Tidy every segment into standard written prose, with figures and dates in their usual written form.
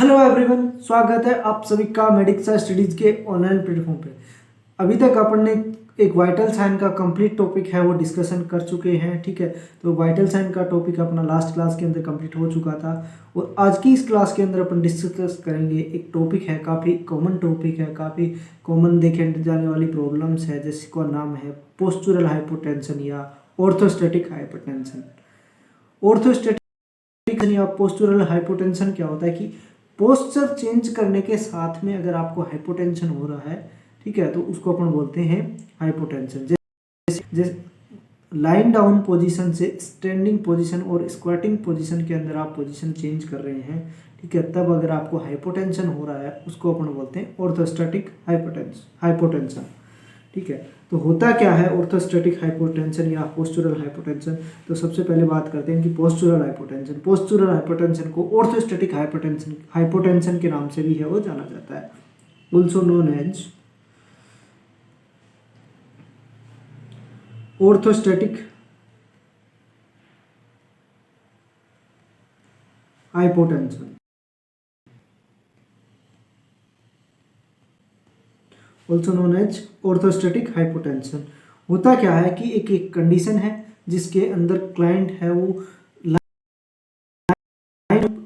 Hello everyone, स्वागत है आप सभी का मेडिक्सा स्टडीज के ऑनलाइन प्लेटफॉर्म पे। अभी तक अपन ने एक वाइटल साइन का कंप्लीट टॉपिक है वो डिस्कशन कर चुके हैं। ठीक है, तो वाइटल साइन का टॉपिक अपना लास्ट क्लास के अंदर कंप्लीट हो चुका था और आज की इस क्लास के अंदर अपन डिस्कस करेंगे। एक टॉपिक है, काफ़ी कॉमन टॉपिक है, काफ़ी कॉमन देखे जाने वाली प्रॉब्लम्स है, जिसका नाम है पोस्चुरल हाइपोटेंशन या ऑर्थोस्टैटिक हाइपोटेंशन। ऑर्थोस्टैटिक या पोस्चुरल हाइपोटेंशन क्या होता है कि पोस्चर चेंज करने के साथ में अगर आपको हाइपोटेंशन हो रहा है, ठीक है, तो उसको अपन बोलते हैं हाइपोटेंशन। जैसे लाइन डाउन पोजीशन से स्टैंडिंग पोजीशन और स्क्वाटिंग पोजीशन के अंदर आप पोजीशन चेंज कर रहे हैं, ठीक है, तब अगर आपको हाइपोटेंशन हो रहा है उसको अपन बोलते हैं ऑर्थोस्टैटिक हाइपोटेंशन। ठीक है, तो होता क्या है ऑर्थोस्टैटिक हाइपोटेंशन या पोस्चुरल हाइपोटेंशन। तो सबसे पहले बात करते हैं कि पोस्चुरल हाइपोटेंशन को ऑर्थोस्टैटिक हाइपोटेंशन के नाम से भी है वो जाना जाता है, also known as orthostatic hypotension. Also known as orthostatic hypotension. होता क्या है कि एक कंडीशन है जिसके अंदर क्लाइंट है वो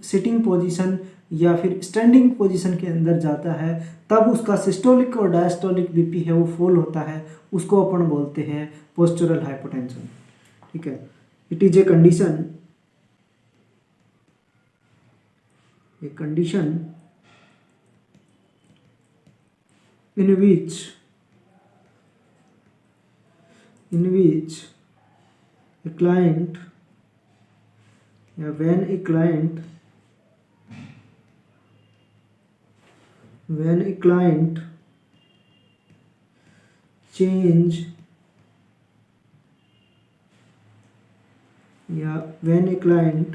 सिटिंग पोजीशन या फिर स्टैंडिंग पोजीशन के अंदर जाता है, तब उसका सिस्टोलिक और डायस्टोलिक बीपी है वो फॉल होता है, उसको अपन बोलते हैं पोस्चुरल हाइपोटेंशन। ठीक है, it is a condition in which a client या when a client change या when a client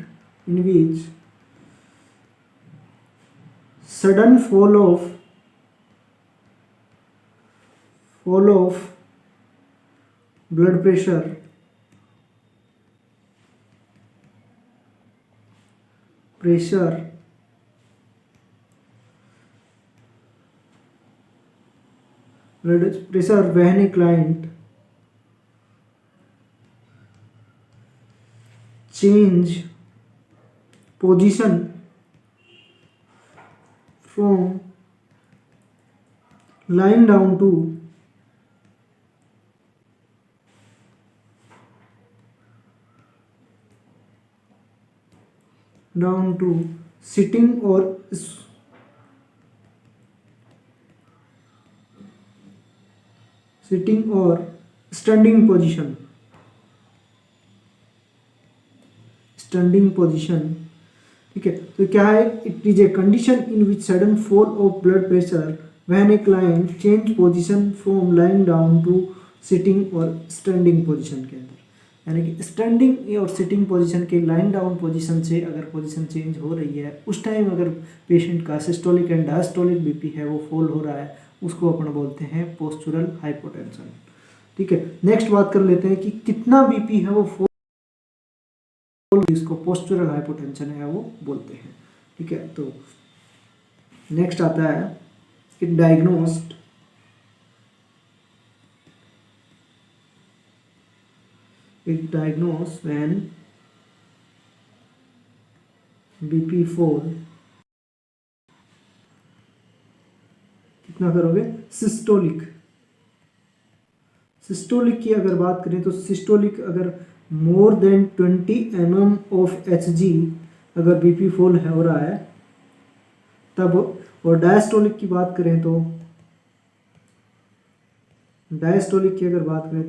in which sudden fall of blood pressure when a client change position from lying down to sitting or standing position। ठीक है, तो क्या है, it is a condition in which sudden fall of blood pressure when a client change position from lying down to sitting और standing position के अंदर। यानी कि स्टैंडिंग और सिटिंग पोजीशन के लाइन डाउन पोजीशन से अगर पोजीशन चेंज हो रही है, उस टाइम अगर पेशेंट का सिस्टोलिक एंड डायस्टोलिक बीपी है वो फॉल हो रहा है, उसको अपन बोलते हैं पोस्चुरल हाइपोटेंशन। ठीक है, नेक्स्ट बात कर लेते हैं कि कितना बीपी है वो फॉल, इसको पोस्चुरल हाइपोटेंशन है वो बोलते हैं। ठीक है, तो नेक्स्ट आता है it diagnosed when BP fall, कितना करोगे, सिस्टोलिक की अगर बात करें तो सिस्टोलिक अगर more than 20 mm of Hg अगर बीपी फॉल है हो रहा है तब, और डायस्टोलिक की बात करें तो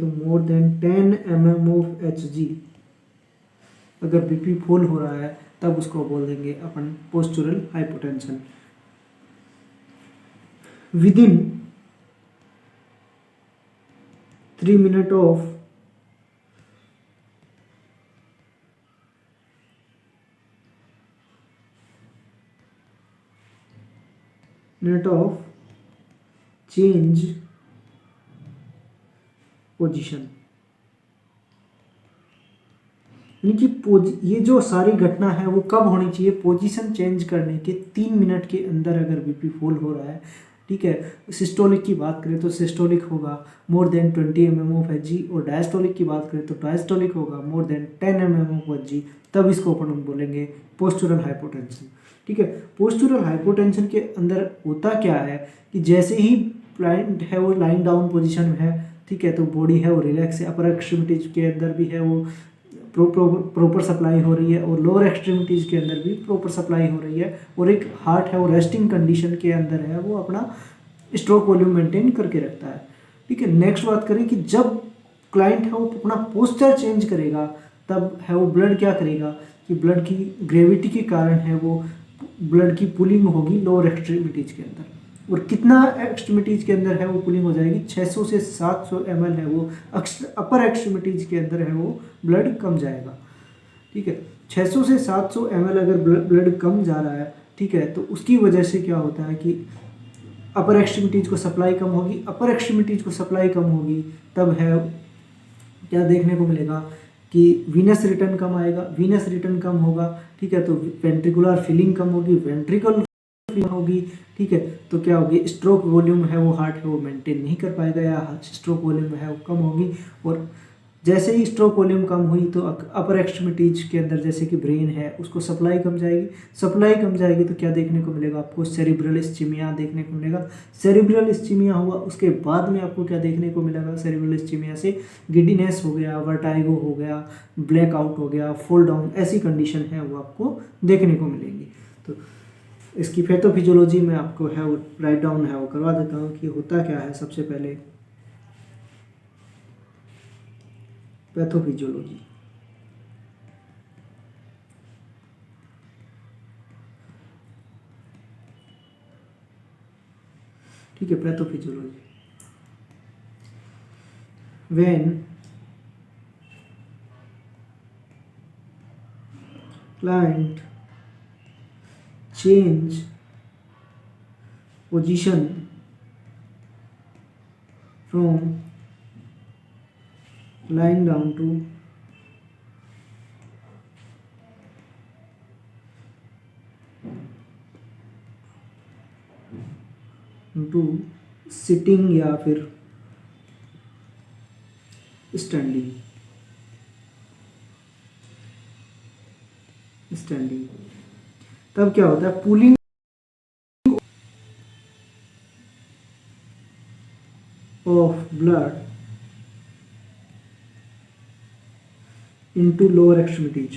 more than 10 mm of Hg अगर बीपी फॉल हो रहा है तब उसको बोल देंगे अपन postural hypotension. Within 3 minute of change position, यानी कि ये जो सारी घटना है वो कब होनी चाहिए, पोजीशन चेंज करने के 3 मिनट के अंदर अगर बीपी फॉल हो रहा है, ठीक है। सिस्टोलिक की बात करें तो सिस्टोलिक होगा more than 20 mm of H G, और डायस्टोलिक की बात करें तो डायस्टोलिक होगा मोर than 10 mm of H G, तब इसको अपन बोलेंगे पोस्चुरल हाइपोटेंशन, ठीक है। पोस्चुरल हाइपोटेंशन के अंदर होता क्या है कि जैसे ही क्लाइंट है वो लाइन डाउन पोजीशन में है, ठीक है, तो बॉडी है वो रिलैक्स है, अपर एक्सट्रीमिटीज के अंदर भी है वो प्रॉपर सप्लाई हो रही है, और लोअर एक्सट्रीमिटीज़ के अंदर भी प्रॉपर सप्लाई हो रही है, और एक हार्ट है वो रेस्टिंग कंडीशन के अंदर है, वो अपना स्ट्रोक वॉल्यूम मेंटेन करके रखता है, ठीक है। नेक्स्ट बात करें कि जब क्लाइंट है वो अपना पोस्चर चेंज करेगा, तब है वो ब्लड क्या करेगा कि ब्लड की ग्रेविटी के कारण है वो ब्लड की पुलिंग होगी लोअर एक्सट्रीमिटीज़ के अंदर, और कितना एक्सट्रीमिटीज़ के अंदर है वो पुलिंग हो जाएगी, 600 से 700 ml है वो अपर एक्सट्रीमिटीज़ के अंदर है वो ब्लड कम जाएगा, ठीक है। 600 से 700 ml अगर ब्लड कम जा रहा है, ठीक है, तो उसकी वजह से क्या होता है कि अपर एक्सट्रीमिटीज़ को सप्लाई कम होगी, अपर एक्सट्रीमिटीज़ को सप्लाई कम होगी, तब है क्या देखने को मिलेगा कि वीनस रिटर्न कम आएगा, वीनस रिटर्न कम होगा, ठीक है, तो वेंट्रिकुलर फिलिंग कम होगी, वेंट्रिकल होगी, ठीक है, तो क्या होगी, स्ट्रोक वॉल्यूम है वो हार्ट है वो मेंटेन नहीं कर पाएगा, या स्ट्रोक वॉल्यूम है वो कम होगी, और जैसे ही स्ट्रोक वॉल्यूम कम हुई तो अपर एक्सट्रीमिटीज के अंदर जैसे कि ब्रेन है उसको सप्लाई कम जाएगी, सप्लाई कम जाएगी तो क्या देखने को मिलेगा आपको, सेरिब्रल इस्चीमिया देखने को मिलेगा। सेरिब्रल इस्चीमिया हुआ उसके बाद में आपको क्या देखने को मिलेगा, सेरिब्रल इस्चीमिया से गिडीनेस हो गया, वर्टाइगो हो गया, ब्लैकआउट हो गया, फॉल डाउन, ऐसी कंडीशन है वो आपको देखने को मिलेंगी। तो इसकी पैथोफिजियोलॉजी में आपको है वो राइट डाउन है वो करवा देता हूँ कि होता क्या है। सबसे पहले पैथोफिजियोलॉजी, ठीक है, pathophysiology, when client change position from lying down to sitting या फिर स्टैंडिंग, तब क्या होता है, pulling of blood into lower extremities,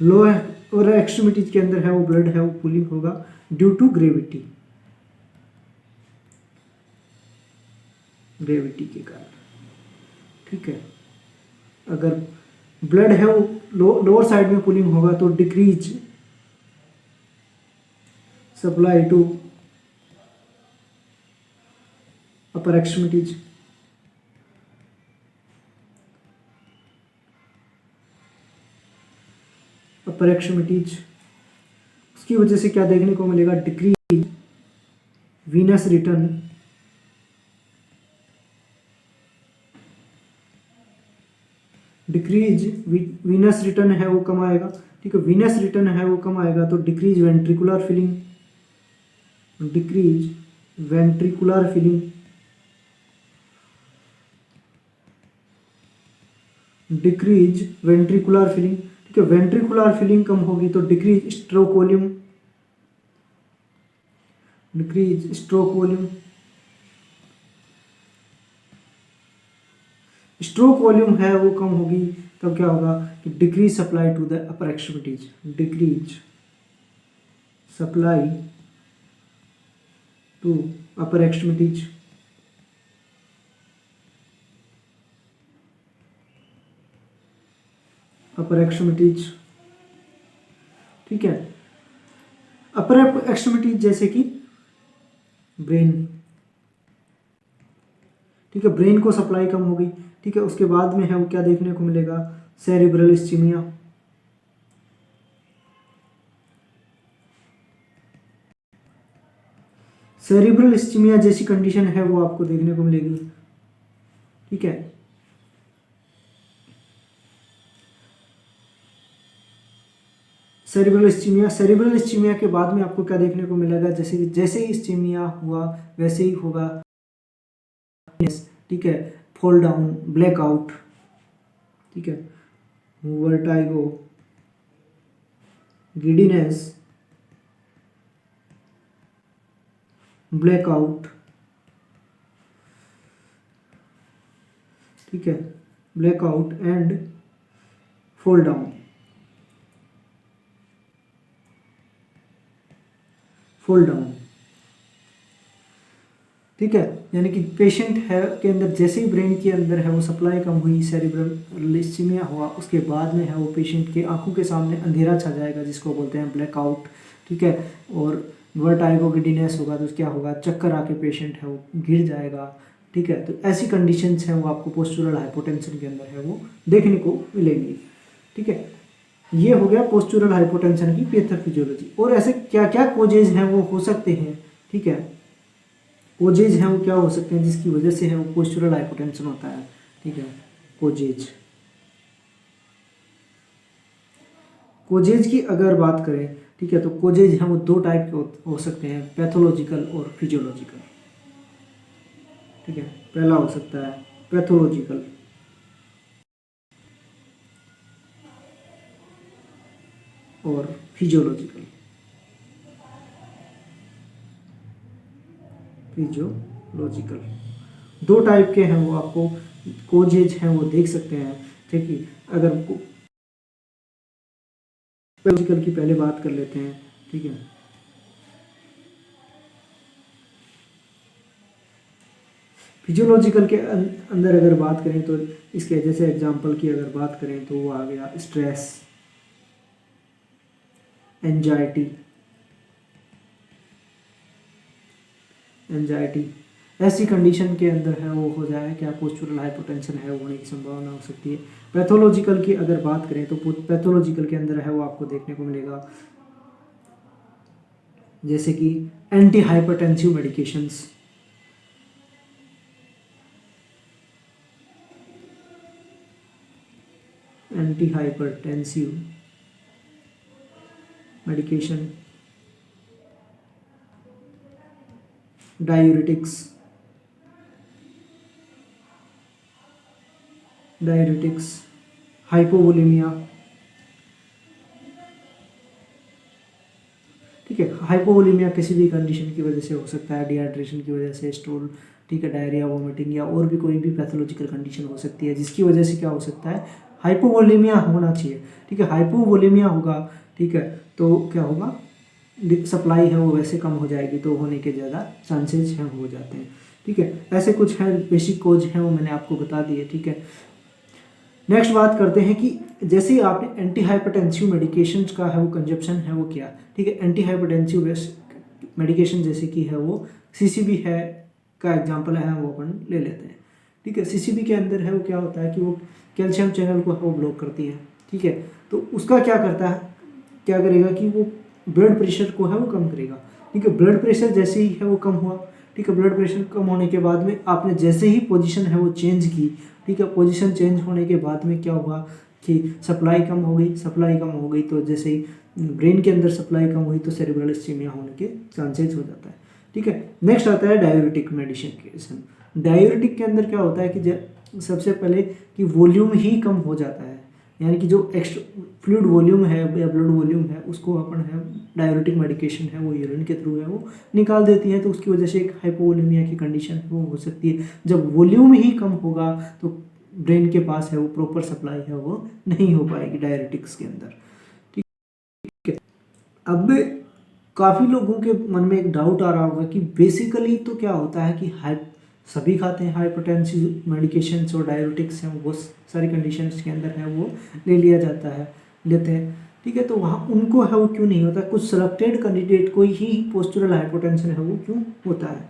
lower extremities के अंदर है वो ब्लड है वो पुलिंग होगा ड्यू टू ग्रेविटी के कारण, ठीक है। अगर ब्लड है वो लोअर साइड में पुलिंग होगा तो decrease supply to upper extremities, उसकी वजह से क्या देखने को मिलेगा, डिक्रीज वीनस रिटर्न, है वो कम आएगा, ठीक है। वीनस रिटर्न है वो कम आएगा तो डिक्रीज वेंट्रिकुलर फिलिंग, ठीक है। वेंट्रिकुलर फिलिंग कम होगी तो decrease stroke volume, stroke volume है वो कम होगी, तब क्या होगा कि decrease supply to the upper extremities, upper extremities, ठीक है। अपर एक्सट्रीमिटीज जैसे कि ब्रेन, ठीक है, ब्रेन को सप्लाई कम होगी, ठीक है। उसके बाद में है वो क्या देखने को मिलेगा, सेरिब्रल इस्चीमिया, सेरिब्रल इस्चीमिया जैसी कंडीशन है वो आपको देखने को मिलेगी, ठीक है। सेरिब्रल इस्चीमिया के बाद में आपको क्या देखने को मिलेगा, जैसे ही इस्चीमिया हुआ वैसे ही होगा, ठीक है, फॉल डाउन, ब्लैकआउट, ठीक है, वर्टाइगो, गिडीनेस, ब्लैकआउट, ठीक है, ब्लैकआउट एंड फॉल डाउन, ठीक है। यानी कि पेशेंट है के अंदर जैसे ही ब्रेन के अंदर है वो सप्लाई कम हुई, सेरिब्रल इस्चीमिया हुआ, उसके बाद में है वो पेशेंट के आंखों के सामने अंधेरा छा जाएगा जिसको बोलते हैं ब्लैकआउट, ठीक है, और वर्टाइगो, गिडीनेस होगा तो क्या होगा, चक्कर आके पेशेंट है वो गिर जाएगा, ठीक है। तो ऐसी कंडीशंस हैं वो आपको पोस्चुरल हाइपोटेंशन के अंदर है वो देखने को मिलेंगी, ठीक है। ये हो गया पोस्चुरल हाइपोटेंशन की पैथोफिजियोलॉजी। और ऐसे क्या क्या कोजेज हैं वो हो सकते हैं, ठीक है, कोजेज हैं वो क्या हो सकते हैं जिसकी वजह से है वो पोस्चुरल हाइपोटेंशन होता है, ठीक है। कोजेज की अगर बात करें, ठीक है, तो कोजेज हैं वो दो टाइप के हो सकते हैं, पैथोलॉजिकल और फिजियोलॉजिकल, ठीक है। पहला हो सकता है पैथोलॉजिकल, और फिजियोलॉजिकल, दो टाइप के हैं वो आपको कोजेज हैं वो देख सकते हैं, ठीक है। अगर पैथोलॉजिकल की पहले बात कर लेते हैं, ठीक है। फिजियोलॉजिकल के अंदर अगर बात करें तो इसके जैसे एग्जांपल की अगर बात करें तो वो आ गया स्ट्रेस, एंजाइटी, ऐसी कंडीशन के अंदर है वो हो जाए क्या पोस्चुरल हाइपोटेंशन है होने की संभावना हो सकती है। पैथोलॉजिकल की अगर बात करें तो पैथोलॉजिकल के अंदर है वो आपको देखने को मिलेगा जैसे कि anti hypertensive medications, anti hypertensive medication, diuretics, hypovolemia, ठीक है। हाइपोवोलेमिया किसी भी कंडीशन की वजह से हो सकता है, डिहाइड्रेशन की वजह से, स्टूल, ठीक है, डायरिया, वोमिटिंग, या और भी कोई भी पैथोलॉजिकल कंडीशन हो सकती है जिसकी वजह से क्या हो सकता है, हाइपोवोलेमिया होना चाहिए, ठीक है। हाइपोवोलेमिया होगा, ठीक है, तो क्या होगा, सप्लाई है वो वैसे कम हो जाएगी, तो होने के ज़्यादा चांसेस हैं हो जाते हैं, ठीक है। ऐसे कुछ हैं बेसिक कोज हैं वो मैंने आपको बता दिए, ठीक है। नेक्स्ट बात करते हैं कि जैसे ही आपने एंटी हाइपरटेंसिव मेडिकेशंस का है वो कंजप्शन है वो किया, ठीक है। एंटी हाइपरटेंसिव मेडिकेशन जैसे कि है वो सीसीबी है का एग्जांपल है वो अपन ले लेते हैं, ठीक है। सीसीबी के अंदर है वो क्या होता है कि वो कैल्शियम चैनल को वो ब्लॉक करती है, ठीक है। तो उसका क्या करता है, क्या करेगा कि वो ब्लड प्रेशर को है वो कम करेगा, ठीक है। ब्लड प्रेशर जैसे ही है वो कम हुआ, ठीक है, ब्लड प्रेशर कम होने के बाद में आपने जैसे ही पोजीशन है वो चेंज की, ठीक है, पोजीशन चेंज होने के बाद में क्या हुआ कि सप्लाई कम हो गई, तो जैसे ही ब्रेन के अंदर सप्लाई कम हुई तो सेरिब्रल इस्चीमिया होने के चांसेस हो जाता है, ठीक है। नेक्स्ट आता है डायूरेटिक मेडिकेशन। डायूरेटिक के अंदर क्या होता है कि सबसे पहले कि वॉल्यूम ही कम हो जाता है, यानी कि जो एक्स्ट्रा फ्लूइड वॉल्यूम है या ब्लड वॉल्यूम है उसको अपन है डायूरेटिक मेडिकेशन है वो यूरिन के थ्रू है वो निकाल देती है, तो उसकी वजह से एक हाइपोवोलेमिया की कंडीशन वो हो सकती है। जब वॉल्यूम ही कम होगा तो ब्रेन के पास है वो प्रॉपर सप्लाई है वो नहीं हो पाएगी डायूरेटिक्स के अंदर, ठीक है। अब काफ़ी लोगों के मन में एक डाउट आ रहा होगा कि बेसिकली तो क्या होता है कि सभी खाते हैं हाइपरटेंसिव मेडिकेशंस और डायूरेटिक्स हैं वो सारी कंडीशंस के अंदर है वो लेते हैं, ठीक है। तो वहाँ उनको है वो क्यों नहीं होता, कुछ सेलेक्टेड कैंडिडेट को ही पोस्चुरल हाइपोटेंशन है वो क्यों होता है,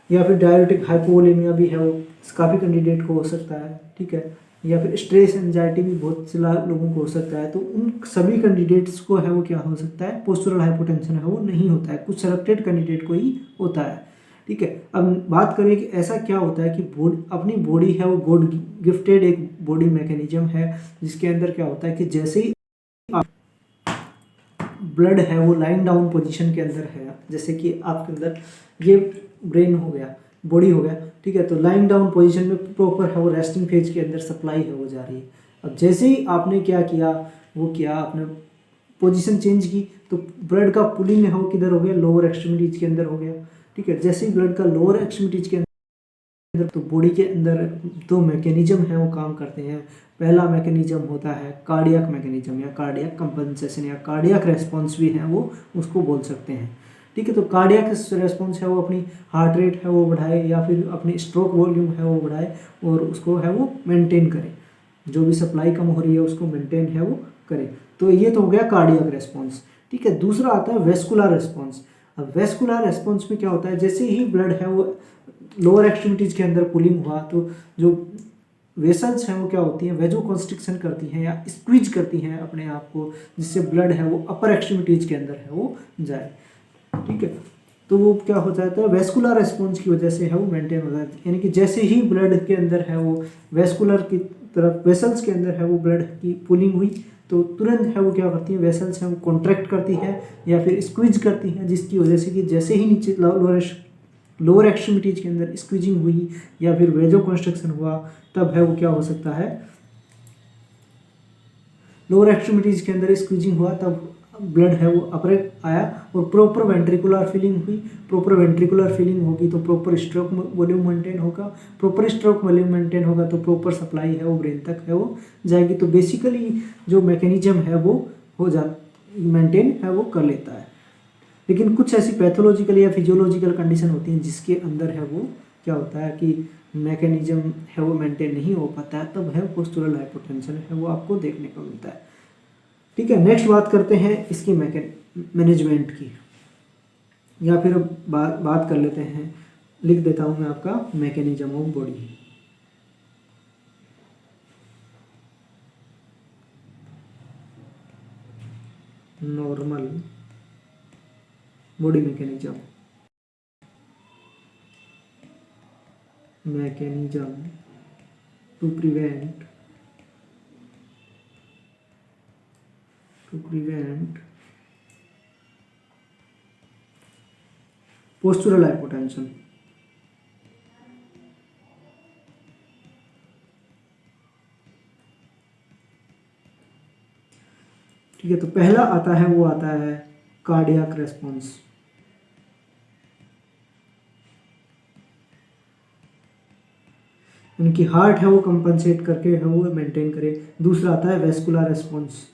या फिर डायूरेटिक हाइपोवोलेमिया भी है वो काफ़ी कैंडिडेट को हो सकता है, ठीक है। या फिर स्ट्रेस एंजाइटी भी बहुत से लोगों को हो सकता है, तो उन सभी कैंडिडेट्स को है वो क्या हो सकता है, पोस्चरल हाइपोटेंशन है वो नहीं होता है, कुछ सेलेक्टेड कैंडिडेट को ही होता है। ठीक है, अब बात करें कि ऐसा क्या होता है कि अपनी बॉडी है वो गॉड गिफ्टेड एक बॉडी मैकेनिज्म है, जिसके अंदर क्या होता है कि जैसे ही ब्लड है वो लाइन डाउन पोजीशन के अंदर है, जैसे कि आपके अंदर ये ब्रेन हो गया, बॉडी हो गया, ठीक है, तो लाइन डाउन पोजीशन में प्रॉपर है वो रेस्टिंग फेज के अंदर सप्लाई है वो जा रही है। अब जैसे ही आपने क्या किया, वो किया आपने पोजीशन चेंज की, तो ब्लड का पुलिंग है वो किधर हो गया, लोअर एक्सट्रीमिटीज के अंदर हो गया। ठीक है, जैसे ही ब्लड का लोअर एक्सट्रीमिटीज के अंदर, तो बॉडी के अंदर दो मैकेनिज्म है वो काम करते हैं। पहला मैकेनिज्म होता है कार्डियक मैकेनिज्म या कार्डियक कंपनसेशन या कार्डियक रेस्पॉन्स भी है वो उसको बोल सकते हैं। ठीक है, तो कार्डियक रेस्पॉन्स है वो अपनी हार्ट रेट है वो बढ़ाए या फिर अपनी स्ट्रोक वॉल्यूम है वो बढ़ाए और उसको है वो मेंटेन करे, जो भी सप्लाई कम हो रही है उसको मेंटेन है वो करे। तो ये तो हो गया कार्डियक रेस्पॉन्स। ठीक है, दूसरा आता है वेस्कुलर रेस्पॉन्स। अब वेस्कुलर रेस्पॉन्स में क्या होता है, जैसे ही ब्लड है वो लोअर एक्सट्रीमिटीज के अंदर पुलिंग हुआ, तो जो वेसल्स हैं वो क्या होती हैं, वेजो कॉन्स्ट्रिक्शन करती हैं या स्क्वीज करती हैं अपने आप को, जिससे ब्लड है वो अपर एक्सट्रीमिटीज के अंदर है वो जाए। ठीक है, तो वो क्या हो जाता है, वेस्कुलर रेस्पॉन्स की वजह से है वो मेंटेन हो जाता है, यानी कि जैसे ही ब्लड के अंदर है वो वेस्कुलर की तरफ वेसल्स के अंदर है वो ब्लड की पुलिंग हुई, तो तुरंत है वो क्या करती है, वेसल्स हैं वो कॉन्ट्रैक्ट करती है या फिर स्क्वीज करती हैं, जिसकी वजह से कि जैसे ही नीचे लोअर एक्सट्रीमिटीज के अंदर स्क्वीजिंग हुई या फिर वेजो कंस्ट्रक्शन हुआ, तब है वो क्या हो सकता है, लोअर एक्सट्रीमिटीज के अंदर स्क्वीजिंग हुआ, तब ब्लड है वो अपर आया और प्रॉपर वेंट्रिकुलर फीलिंग हुई। प्रॉपर वेंट्रिकुलर फीलिंग होगी तो प्रॉपर स्ट्रोक वॉल्यूम मेंटेन होगा, प्रॉपर स्ट्रोक वॉल्यूम मेंटेन होगा तो प्रॉपर सप्लाई है वो ब्रेन तक है वो जाएगी। तो बेसिकली जो मैकेनिज्म है वो हो जा मेंटेन है वो कर लेता है। लेकिन कुछ ऐसी पैथोलॉजिकल या फिजियोलॉजिकल कंडीशन होती हैं जिसके अंदर है वो क्या होता है कि मैकेनिज्म है वो मेंटेन नहीं हो पाता है, तब है पोस्चरल हाइपोटेंशन है वो आपको देखने को मिलता है। ठीक है, नेक्स्ट बात करते हैं इसकी मैनेजमेंट की, या फिर बात कर लेते हैं, लिख देता हूँ मैं आपका mechanism of body. Normal body mechanism to prevent postural hypotension। ठीक है, तो पहला आता है वो आता है कार्डियक रेस्पॉन्स। इनकी हार्ट है वो कंपनसेट करके है वो मेंटेन करे। दूसरा आता है वेस्कुलर रेस्पॉन्स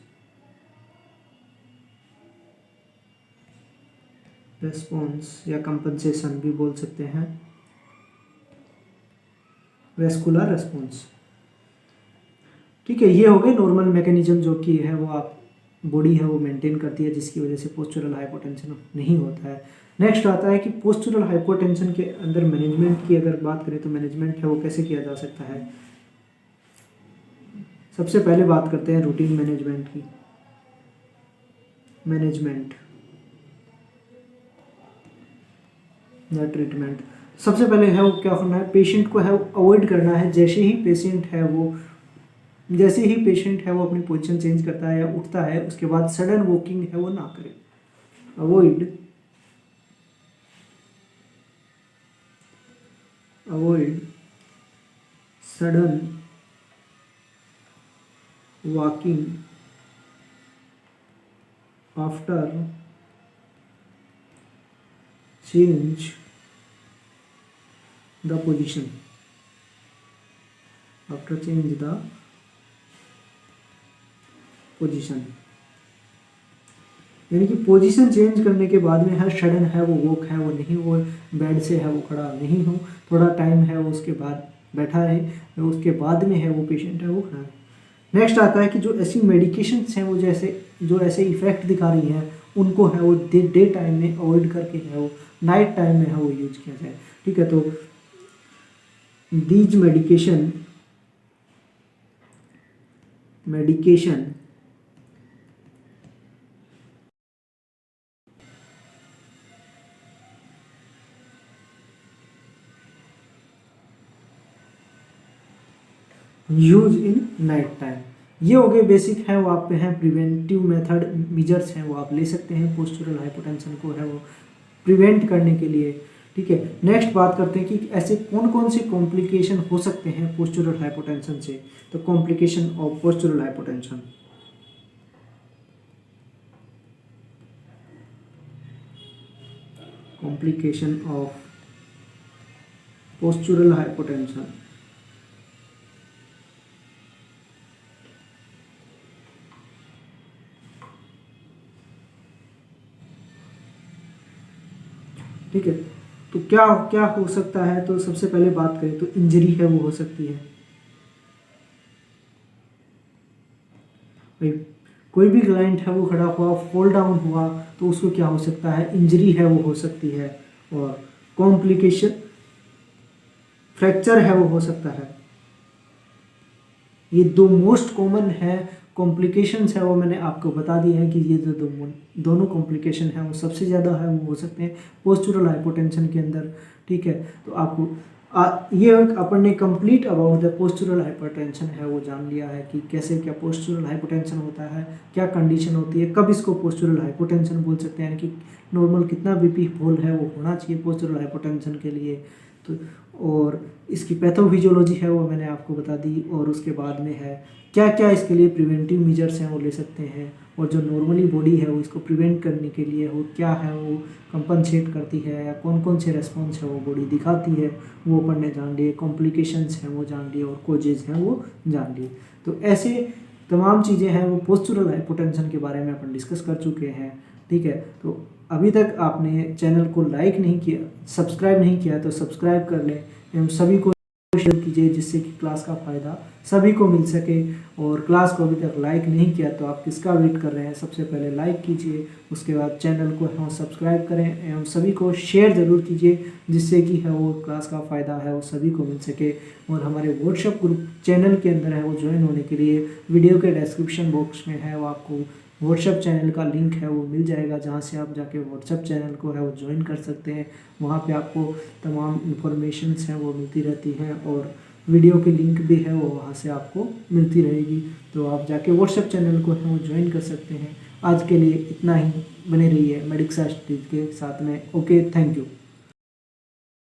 या कंपनसेशन भी बोल सकते हैं, वेस्कुलर रेस्पॉन्स। ठीक है, ये हो गए नॉर्मल मैकेनिज्म जो कि है वो आप बॉडी है वो मेंटेन करती है, जिसकी वजह से पोस्चरल हाइपोटेंशन नहीं होता है। नेक्स्ट आता है कि पोस्चरल हाइपोटेंशन के अंदर मैनेजमेंट की अगर बात करें तो मैनेजमेंट है वो कैसे किया जा सकता है। सबसे पहले बात करते हैं रूटीन मैनेजमेंट की। मैनेजमेंट या ट्रीटमेंट, सबसे पहले है वो क्या करना है, पेशेंट को है वो अवॉइड करना है। जैसे ही पेशेंट है वो अपनी पोजीशन चेंज करता है या उठता है, उसके बाद सडन वॉकिंग है वो ना करे। Avoid sudden walking after change the position, after change the position, यानी कि पोजीशन चेंज करने के बाद में हर सडन है वो वॉक है वो नहीं, वो बेड से है वो खड़ा नहीं हो, थोड़ा टाइम है वो उसके बाद बैठा रहे, उसके बाद में है वो पेशेंट है वो खड़ा है। नेक्स्ट आता है कि जो ऐसी मेडिकेशंस हैं वो जो ऐसे इफेक्ट दिखा रही हैं उनको है वो डे टाइम में अवॉइड करके है वो नाइट टाइम में है वो यूज किया जाए। ठीक है, तो these medication medication use in night time. ये हो गए बेसिक है वो आप पे हैं प्रिवेंटिव मेथड मेजर्स हैं वो आप ले सकते हैं पोस्चरल हाइपोटेंशन को है वो प्रिवेंट करने के लिए। ठीक है, नेक्स्ट बात करते हैं कि ऐसे कौन कौन से कॉम्प्लिकेशन हो सकते हैं पोस्चरल हाइपोटेंशन से। तो complication of postural hypotension, complication of postural hypotension. ठीक है, तो क्या क्या हो सकता है। तो सबसे पहले बात करें तो इंजरी है वो हो सकती है। भाई कोई भी क्लाइंट है वो खड़ा हुआ फॉल डाउन हुआ तो उसको क्या हो सकता है, इंजरी है वो हो सकती है। और कॉम्प्लिकेशन फ्रैक्चर है वो हो सकता है। ये दो मोस्ट कॉमन है कॉम्प्लिकेशंस है वो मैंने आपको बता दिए हैं कि ये जो दोनों कॉम्प्लिकेशन है वो सबसे ज़्यादा है वो हो सकते हैं पोस्चरल हाइपोटेंशन के अंदर। ठीक है, तो आपको ये अपन ने complete about the postural hypertension है वो जान लिया है कि कैसे क्या पोस्चरल हाइपोटेंशन होता है, क्या कंडीशन होती है, कब इसको पोस्चरल हाइपोटेंशन बोल सकते हैं, यानी कि नॉर्मल कितना बीपी होल है वो होना चाहिए पोस्चरल हाइपोटेंशन के लिए। तो और इसकी पैथोफिजियोलॉजी है वो मैंने आपको बता दी। और उसके बाद में है क्या क्या इसके लिए प्रिवेंटिव मेजर्स हैं वो ले सकते हैं। और जो नॉर्मली बॉडी है वो इसको प्रिवेंट करने के लिए वो क्या है वो कंपनसेट करती है या कौन कौन से रेस्पॉन्स है वो बॉडी दिखाती है वो अपन ने जान लिए। कॉम्प्लिकेशंस हैं वो जान लिए और कोजेज हैं वो जान लिए। तो ऐसे तमाम चीज़ें हैं वो पोस्चरल हाइपोटेंशन के बारे में अपन डिस्कस कर चुके हैं। ठीक है, तो अभी तक आपने चैनल को लाइक नहीं किया, सब्सक्राइब नहीं किया तो सब्सक्राइब कर लें एवं सभी को शेयर कीजिए जिससे कि क्लास का फ़ायदा सभी को मिल सके। और क्लास को अभी तक लाइक नहीं किया तो आप किसका वेट कर रहे हैं, सबसे पहले लाइक कीजिए, उसके बाद चैनल को हम सब्सक्राइब करें एवं सभी को शेयर ज़रूर कीजिए जिससे कि है वो क्लास का फ़ायदा है वो सभी को मिल सके। और हमारे व्हाट्सएप ग्रुप चैनल के अंदर है वो ज्वाइन होने के लिए वीडियो के डिस्क्रिप्शन बॉक्स में है वो आपको व्हाट्सएप चैनल का लिंक है वो मिल जाएगा, जहाँ से आप जाके व्हाट्सएप चैनल को है वो ज्वाइन कर सकते हैं। वहाँ पे आपको तमाम इंफॉर्मेशंस हैं वो मिलती रहती हैं और वीडियो की लिंक भी है वो वहाँ से आपको मिलती रहेगी। तो आप जाके व्हाट्सएप चैनल को है वो ज्वाइन कर सकते हैं। आज के लिए इतना ही, बने रहिए मेडिक्स स्टडीज के साथ में। Okay, thank you.